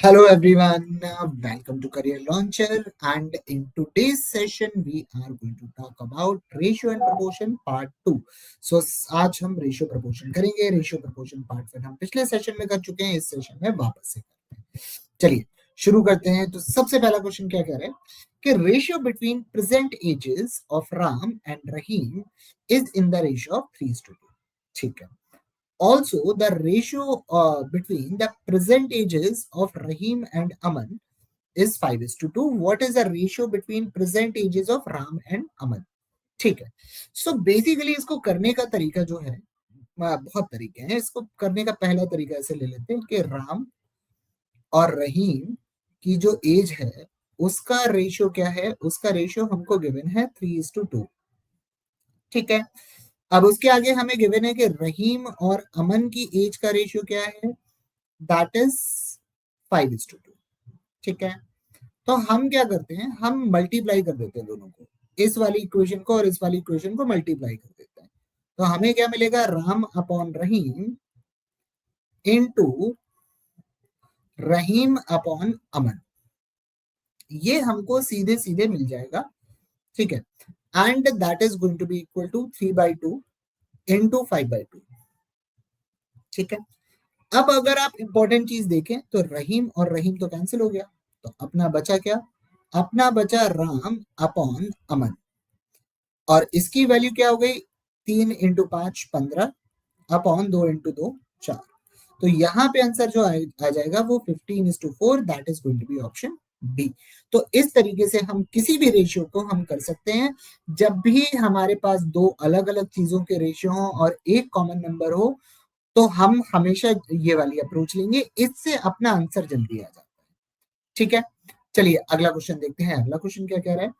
Hello everyone, welcome to Career Launcher, and in today's session we are going to talk about ratio and proportion part 2. So आज हम ratio proportion करेंगे। Ratio proportion part फिर हम पिछले session में कर चुके हैं, इस सेशन में वापस से करते हैं। चलिए शुरू करते हैं। तो सबसे पहला क्वेश्चन क्या कह रहा है कि ratio between present ages of Ram and Rahim is in the ratio of 3:2। ठीक है। Also, the ratio between the present ages of Rahim and Aman is 5:2. What is the ratio between present ages of Ram and Aman? ठीक है। So basically इसको करने का तरीका जो है, बहुत तरीके हैं इसको करने का। पहला तरीका ऐसे ले लेते हैं कि राम और रहीम की जो एज है उसका रेशियो क्या है। उसका रेशियो हमको गिवन है 3:2। ठीक है। अब उसके आगे हमें गिवन है कि रहीम और अमन की एज का रेशियो क्या है, दैट इज 5:2। ठीक है। तो हम क्या करते हैं, हम मल्टीप्लाई कर देते हैं दोनों को, इस वाली इक्वेशन को और इस वाली इक्वेशन को मल्टीप्लाई कर देते हैं। तो हमें क्या मिलेगा, Ram upon Rahim into Rahim upon Aman. ये हमको सीधे सीधे मिल जाएगा। ठीक है। And that is going to be equal to 3/2 into 5/2। ठीक है। अब अगर आप इंपॉर्टेंट चीज देखें तो रहीम और रहीम तो कैंसिल हो गया, तो अपना बचा क्या, अपना बचा राम अपॉन अमन। और इसकी वैल्यू क्या हो गई, 3 × 5 15 अपॉन 2 × 2 4। तो यहाँ पे आंसर जो आ जाएगा वो 15:4, that is going to be option B. तो इस तरीके से हम किसी भी रेशियो को हम कर सकते हैं। जब भी हमारे पास दो अलग अलग चीजों के रेशियो हो और एक कॉमन नंबर हो, तो हम हमेशा ये वाली अप्रोच लेंगे, इससे अपना आंसर जल्दी आ जाता है। ठीक है। चलिए अगला क्वेश्चन देखते हैं। अगला क्वेश्चन क्या कह रहा है,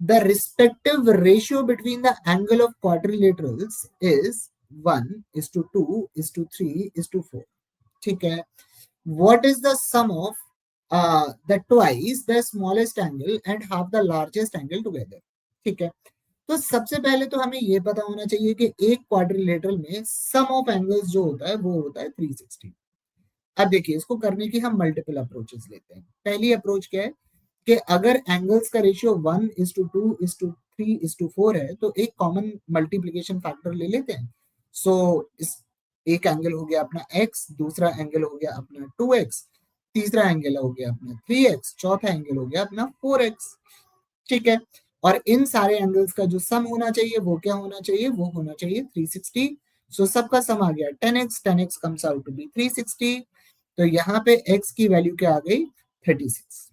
the respective ratio between the angle of quadrilaterals is 1:2:3:4। ठीक है। what is the sum of the twice the smallest angle and half the largest angle together। ठीक है। तो सबसे पहले तो हमें ये पता होना चाहिए कि एक क्वाड्रिलेटरल में सम ऑफ एंगल्स जो होता है वो होता है 360। अब देखिए इसको करने की हम मल्टीपल अप्रोचेस लेते हैं। पहली अप्रोच क्या है कि अगर एंगल्स का रेशियो 1:2:3:4 है तो एक कॉमन मल्टीप्लीकेशन फैक्टर ले लेते हैं। सो इस एक एंगल हो गया अपना x, दूसरा एंगल हो गया अपना 2x, तीसरा एंगल हो गया अपना 3x, चौथा एंगल हो गया अपना 4x। ठीक है। और इन सारे एंगल्स का जो सम होना चाहिए वो क्या होना चाहिए, वो होना चाहिए 360। सो सबका सम आ गया 10x, 10x comes out to B 360। तो यहाँ पे x की वैल्यू क्या आ गई, 36।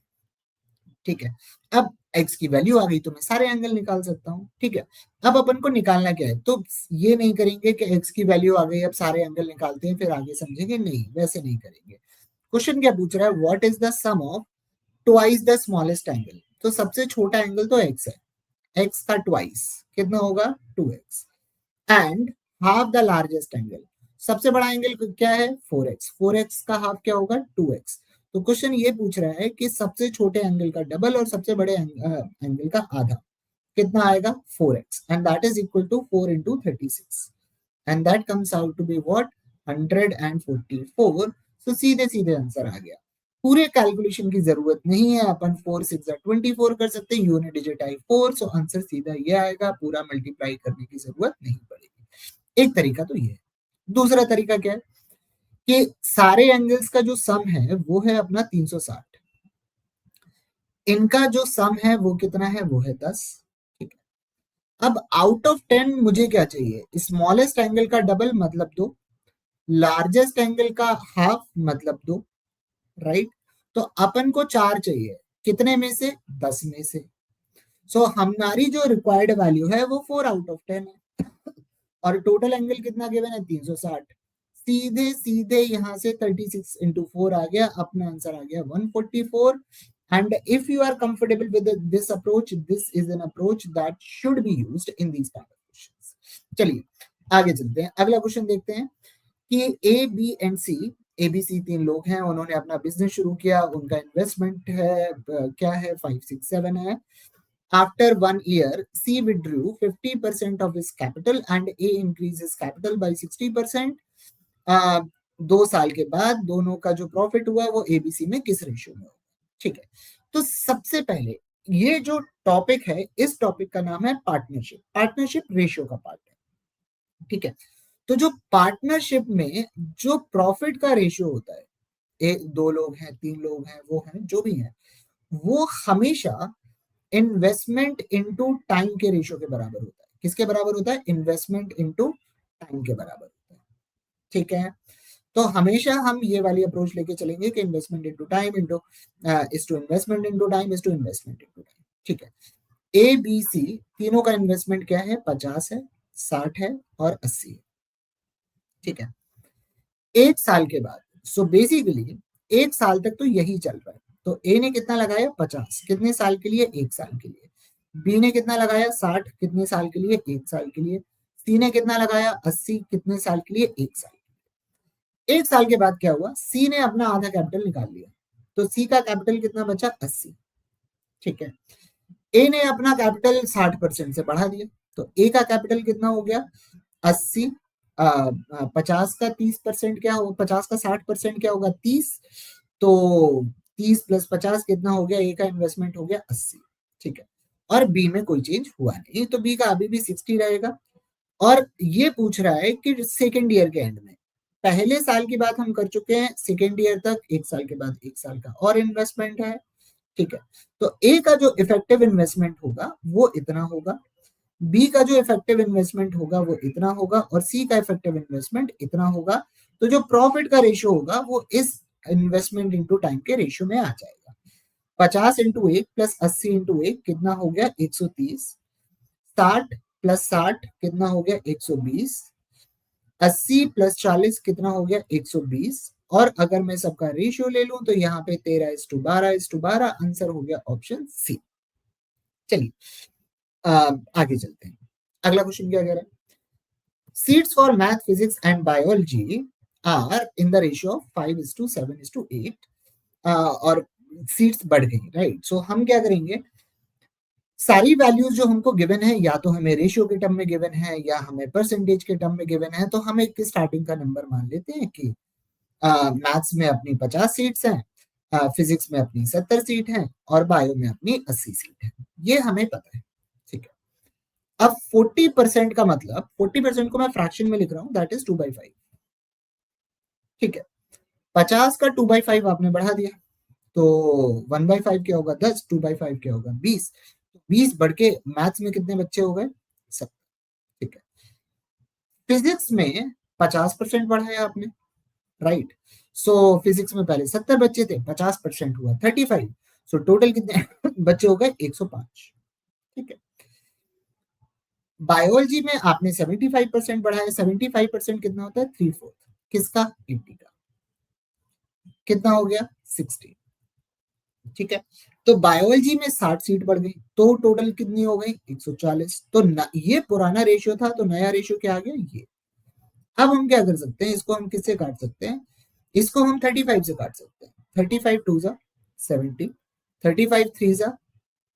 ठीक है। अब x की वैल्यू आ गई तो मैं सारे एंगल निकाल सकता हूँ। ठीक है। अब अपन को निकालना क्या है, तो ये नहीं करेंगे कि x की वैल्यू आ गई अब सारे एंगल निकालते हैं फिर आगे समझेंगे, नहीं वैसे नहीं करेंगे। क्वेश्चन क्या पूछ रहा है, what is the sum of twice the smallest angle. तो सबसे छोटा एंगल तो x है, x का ट्वाइस कितना होगा 2x, and half the largest angle, सबसे बड़ा एंगल क्या है 4x, 4x का हाफ क्या होगा 2x। तो क्वेश्चन ये पूछ रहा है कि सबसे छोटे एंगल का डबल और सबसे बड़े एंगल का आधा कितना आएगा 4x, and that is equal to 4 × 36, and that comes out to be what 144। तो सीधे सीधे आंसर आ गया। पूरे कैलकुलेशन की जरूरत नहीं है, अपन 4 × 6 = 24 कर सकते हैं, unit digit I 4। So answer सीधा ये आएगा, पूरा मल्टीप्लाई करने की जरूरत नहीं पड़ेगी। एक तरीका तो ये है। दूसरा तरीका क्या है कि सारे एंगल्स का जो सम है वो है अपना 360, इनका जो सम है वो कितना है, वो है 10। ठीक है। अब आउट ऑफ 10 मुझे क्या चाहिए, स्मॉलेस्ट एंगल का डबल मतलब 2, लार्जेस्ट एंगल का हाफ मतलब 2, राइट। तो अपन को 4 चाहिए, कितने में से, 10 में से। सो हमारी जो रिक्वायर्ड वैल्यू है वो 4/10 है, और टोटल एंगल कितना गिवन है 360। सीधे सीधे यहां से 36 × 4 आ गया, अपना आंसर आ गया 144। And if you are comfortable with this approach, this is an approach that should be used in these kind of questions. चलिए आगे चलते हैं, अगला क्वेश्चन देखते हैं कि A B and C, ABC 3 लोग हैं, उन्होंने अपना बिजनेस शुरू किया, उनका इन्वेस्टमेंट है क्या है 5 6 7 है। After 1 year, C withdrew 50% of his capital and A increased his capital by 60%. Uh, 2 साल के बाद दोनों का जो प्रॉफिट हुआ वो एबीसी में किस रेशियो में होगा। ठीक है, तो सबसे पहले ये जो टॉपिक है, इस टॉपिक का नाम है पार्टनरशिप। पार्टनरशिप रेशियो का पार्ट है। ठीक है, तो जो पार्टनरशिप में जो प्रॉफिट का रेशियो होता है, एक 2 लोग हैं, 3 लोग हैं, वो हैं जो भी हैं, वो हमेशा इन्वेस्टमेंट इनटू टाइम के रेशियो के बराबर होता है। किसके बराबर होता है? इन्वेस्टमेंट इनटू टाइम के बराबर होता है। ठीक है, तो हमेशा हम ये वाली अप्रोच लेके चलेंगे कि investment into time into is to investment into time is to investment into time. ठीक है, ए बी सी तीनों का इन्वेस्टमेंट क्या है? 50 है, 60 है और 80 है। ठीक है, 1 साल के बाद, सो बेसिकली 1 साल तक तो यही चल रहा है। तो ए ने कितना लगाया? 50। कितने साल के लिए? 1 साल के लिए। बी ने कितना लगाया? 60। कितने साल के लिए? 1 साल के लिए। सी ने कितना लगाया? 80। कितने साल के लिए? 1 साल। 1 साल के बाद क्या हुआ? सी ने अपना आधा कैपिटल निकाल लिया, तो सी का कैपिटल कितना बचा? 80। ठीक है, ए ने अपना कैपिटल 60% से बढ़ा दिया, तो ए का कैपिटल कितना हो गया? 80। 50 का 30% क्या होगा? 50 का 60% क्या होगा? 30। तो 30 प्लस 50 कितना हो गया? ए का इन्वेस्टमेंट हो गया 80। ठीक है, और बी में कोई चेंज हुआ नहीं, तो बी का अभी भी 60 रहेगा। और ये पूछ रहा है कि सेकेंड ईयर के एंड में, पहले साल की बात हम कर चुके हैं, सेकेंड ईयर तक 1 साल के बाद 1 साल का और इन्वेस्टमेंट है। ठीक है, तो ए का जो इफेक्टिव इन्वेस्टमेंट होगा वो इतना होगा, बी का जो इफेक्टिव इन्वेस्टमेंट होगा वो इतना होगा, और सी का इफेक्टिव इन्वेस्टमेंट इतना होगा। तो जो प्रॉफिट का रेशियो होगा वो इस इन्वेस्टमेंट इंटू टाइम के रेशियो में आ जाएगा। 50 × 1 प्लस 80 × 1 कितना हो गया? 130। 60 प्लस 60 कितना हो गया? 120। 80 प्लस 40 कितना हो गया? 120। और अगर मैं सबका रेशियो ले लूं तो यहाँ पे 13:12:12 आंसर हो गया ऑप्शन सी। चलिए आगे चलते हैं। अगला क्वेश्चन क्या कह रहा है? Seats for math, physics and biology are in the ratio of 5:7:8। और सीट्स बढ़ गई, राइट? सो हम क्या करेंगे, सारी वैल्यूज जो हमको गिवन है, या तो हमें रेशियो के टर्म में गिवन है या हमें परसेंटेज के टर्म में गिवन है, तो हम एक स्टार्टिंग का नंबर मान लेते हैं कि मैथ्स में अपनी 50 सीट्स हैं, फिजिक्स में अपनी 70 सीट हैं और बायो में अपनी 80 सीट है। ये हमें पता है। ठीक है, अब 40% का मतलब, 40% को मैं फ्रैक्शन में लिख रहा हूं, दैट इज 2/5। ठीक है, 50 का 2/5 आपने बढ़ा दिया, तो 1/5 क्या होगा? 10। 2/5 क्या होगा? 20। 20 बढ़ के मैथ्स में कितने बच्चे हो गए? 70। ठीक है, फिजिक्स में 50% बढ़ाया आपने, राइट? सो फिजिक्स में पहले 70 बच्चे थे, 50% हुआ 35। सो टोटल कितने बच्चे हो गए? 105। ठीक है, बायोलॉजी में आपने 75% बढ़ाया। 75% कितना होता है? 3/4 किसका? 80 का। कितना हो गया? 60। ठीक है, तो बायोलॉजी में 60 सीट बढ़ गई, तो टोटल कितनी हो गई? 140। तो ये पुराना रेशियो था, तो नया रेशियो क्या आ गया? ये। अब हम क्या कर सकते हैं, इसको हम किससे काट सकते हैं? इसको हम 35 से काट सकते हैं। 35 2 जा 70, 35 3 जा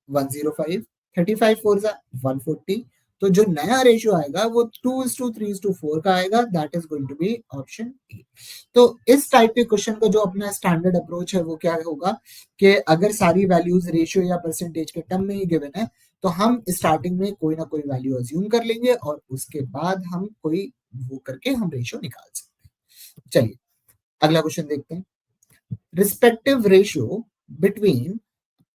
105, 35 4 जा 140। तो जो नया रेशियो आएगा वो 2:3:4 का आएगा, that is going to be option A. तो इस टाइप के क्वेश्चन का जो अपना स्टैंडर्ड अप्रोच है वो क्या होगा कि अगर सारी वैल्यूज रेशियो या परसेंटेज के टर्म में ही गिवन है, तो हम स्टार्टिंग में कोई ना कोई वैल्यू अज्यूम कर लेंगे और उसके बाद हम कोई वो करके हम रेशियो निकाल सकते हैं। चलिए अगला क्वेश्चन देखते हैं। Respective ratio between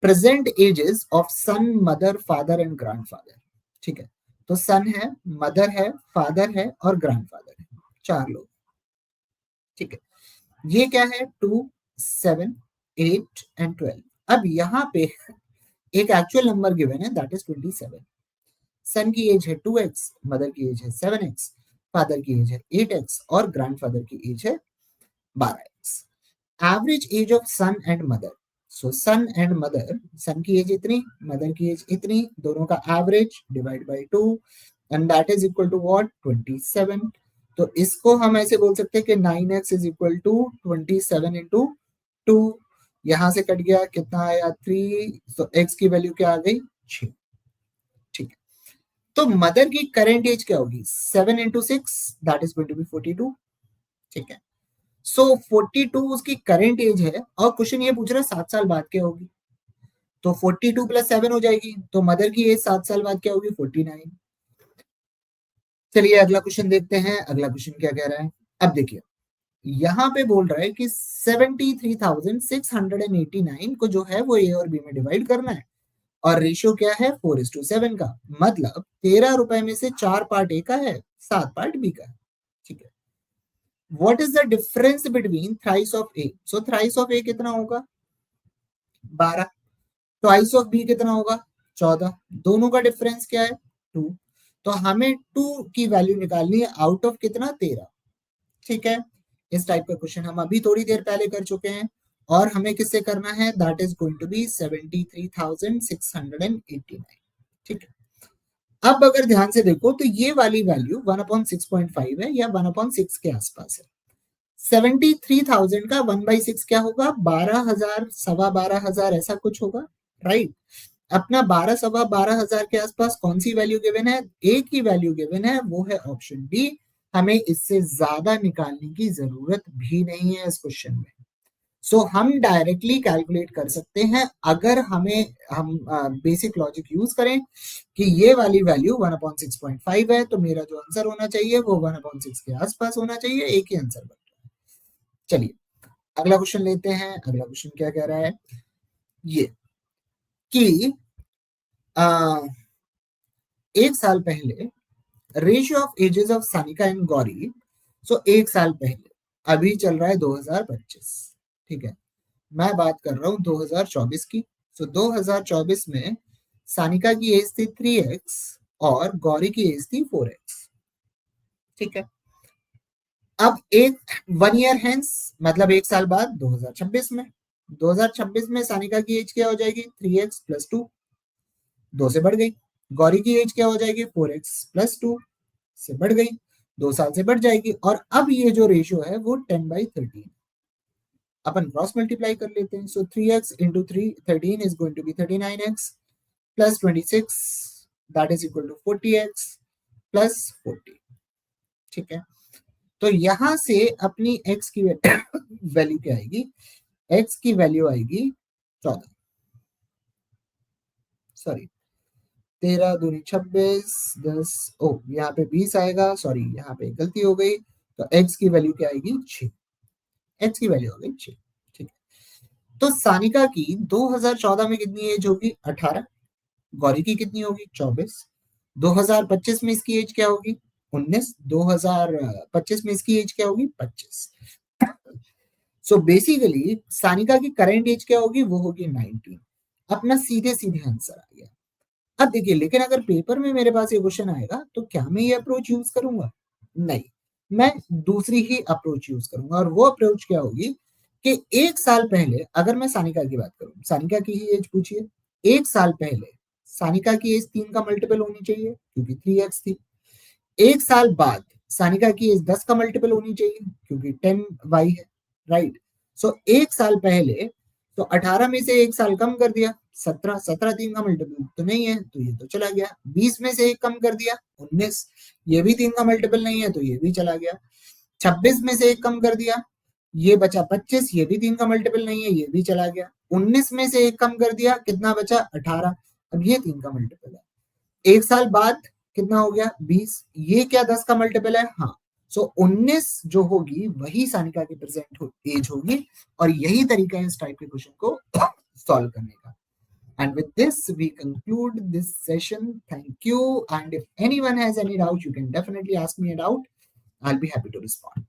present ages of son, mother, father and grandfather. ठीक है, तो सन है, मदर है, फादर है और ग्रैंडफादर है, 4 लोग। ठीक है, ये क्या है? 2, 7, 8 एंड 12। अब यहाँ पे एक एक्चुअल नंबर गिवन है, दैट इज 27। सन की एज है 2x, मदर की एज है 7x, फादर की एज है 8x और ग्रैंडफादर की एज है 12x। Average age of son and mother. So son and mother, son की एज इतनी, मदर की एज इतनी, दोनों का average divide by 2 and that is equal to what? 27। तो इसको हम ऐसे बोल सकते हैं कि 9x is equal to 27 into 2। यहां से कट गया, कितना आया? 3। तो x की वैल्यू क्या आ गई? 6। ठीक है, तो मदर की करेंट एज क्या होगी? 7 into 6 that is going to be 42। ठीक है, सो 42 उसकी करंट एज है और क्वेश्चन ये पूछ रहा है 7 साल बाद क्या होगी, तो 42 प्लस 7 हो जाएगी, तो मदर की एज 7 साल बाद क्या होगी 49। चलिए अगला क्वेश्चन देखते हैं, अगला क्वेश्चन क्या कह रहा है। अब देखिए यहाँ पे बोल रहा है कि 73,689 को जो है वो ए और बी में डिवाइड करना है और रेशियो क्या है 4:7 का, मतलब 13 रुपए में से 4 पार्ट ए का है, 7 पार्ट बी का है। ठीक है, what is the difference between thrice of a, so thrice of a कितना होगा 12, ट्वाइस ऑफ बी कितना होगा 14, दोनों का डिफरेंस क्या है 2, तो हमें 2 की वैल्यू निकालनी है आउट ऑफ कितना 13। ठीक है, इस टाइप का क्वेश्चन हम अभी थोड़ी देर पहले कर चुके हैं और हमें किससे करना है, that is going to be 73,689। ठीक है, अब अगर ध्यान से देखो तो ये वाली वैल्यू 1/6.5 है या 1/6 के आसपास है। 73,000 का 1/6 क्या होगा 12,000, 12,500 ऐसा कुछ होगा, राइट। अपना 12,000 के आसपास कौन सी वैल्यू गिवन है, ए की वैल्यू गिवन है, वो है ऑप्शन डी। हमें इससे ज्यादा निकालने की जरूरत भी नहीं है इस क्वेश्चन में। सो हम डायरेक्टली कैलकुलेट कर सकते हैं अगर हम बेसिक लॉजिक यूज करें कि ये वाली वैल्यू 1/6.5 है, तो मेरा जो आंसर होना चाहिए वो 1/6 के आसपास होना चाहिए, एक ही आंसर बन रहा है। चलिए अगला क्वेश्चन लेते हैं, अगला क्वेश्चन क्या कह रहा है, ये कि आ, एक साल पहले ratio of ages of Sanika and Gauri, so एक साल पहले, अभी चल रहा है 2025, ठीक है, मैं बात कर रहा हूँ 2024 की। सो 2024 में सानिका की एज थी 3x और गौरी की एज थी 4x। ठीक है, अब एक 1 ईयर हेंस, मतलब एक साल बाद 2026 में सानिका की एज क्या हो जाएगी 3x प्लस 2, 2 से बढ़ गई। गौरी की एज क्या हो जाएगी 4x प्लस 2 से बढ़ गई, 2 साल से बढ़ जाएगी। और अब ये जो रेशियो है वो 10/13, अपन क्रॉस मल्टीप्लाई कर लेते हैं। So 3x into 13 is going to be 39x plus 26, that is equal to 40x plus 40। ठीक है, तो यहां से अपनी x की वैल्यू क्या आएगी, x की वैल्यू आएगी 14, सॉरी 13 दूनी 26, 10, ओ यहाँ पे 20 आएगा, सॉरी यहाँ पे गलती हो गई, तो x की वैल्यू क्या आएगी 6, x की वैल्यू हो गई 6। ठीक है, तो सानिका की 2014 में कितनी एज होगी 18, गौरी की कितनी होगी 24, 2025 में इसकी एज क्या होगी 19, 2025 में इसकी एज क्या होगी 25। सो बेसिकली सानिका की करंट एज क्या होगी, वो होगी 19। अपना सीधे सीधे आंसर आ गया। अब देखिए, लेकिन अगर पेपर में मेरे पास ये क्वेश्चन आएगा तो क्या मैं ये अप्रोच यूज करूंगा, नहीं, मैं दूसरी ही अप्रोच यूज करूंगा। और वो अप्रोच क्या होगी कि एक साल पहले अगर मैं सानिका की बात करूं, सानिका की ही एज पूछिए, एक साल पहले सानिका की एज 3 का मल्टीपल होनी चाहिए क्योंकि 3x थी। एक साल बाद सानिका की एज 10 का मल्टीपल होनी चाहिए क्योंकि 10y है, राइट। सो एक साल पहले, तो 18 में से एक साल कम कर दिया 17, 17 3 का मल्टीपल तो नहीं है तो ये तो चला गया। 20 में से एक कम कर दिया 19, ये भी 3 का मल्टीपल नहीं है तो ये भी चला गया। 26 में से एक कम कर दिया, ये बचा 25, ये भी 3 का मल्टीपल नहीं है, ये भी चला गया। 19 में से एक कम कर दिया, कितना बचा 18, अब ये 3 का मल्टीपल है। एक साल बाद कितना हो गया 20, ये क्या 10 का मल्टीपल है, हाँ। सो 19 जो होगी वही सानिका की प्रेजेंट एज होगी और यही तरीका है इस टाइप के क्वेश्चन को सॉल्व करने का। And with this, we conclude this session. Thank you. And if anyone has any doubt, you can definitely ask me a doubt. I'll be happy to respond.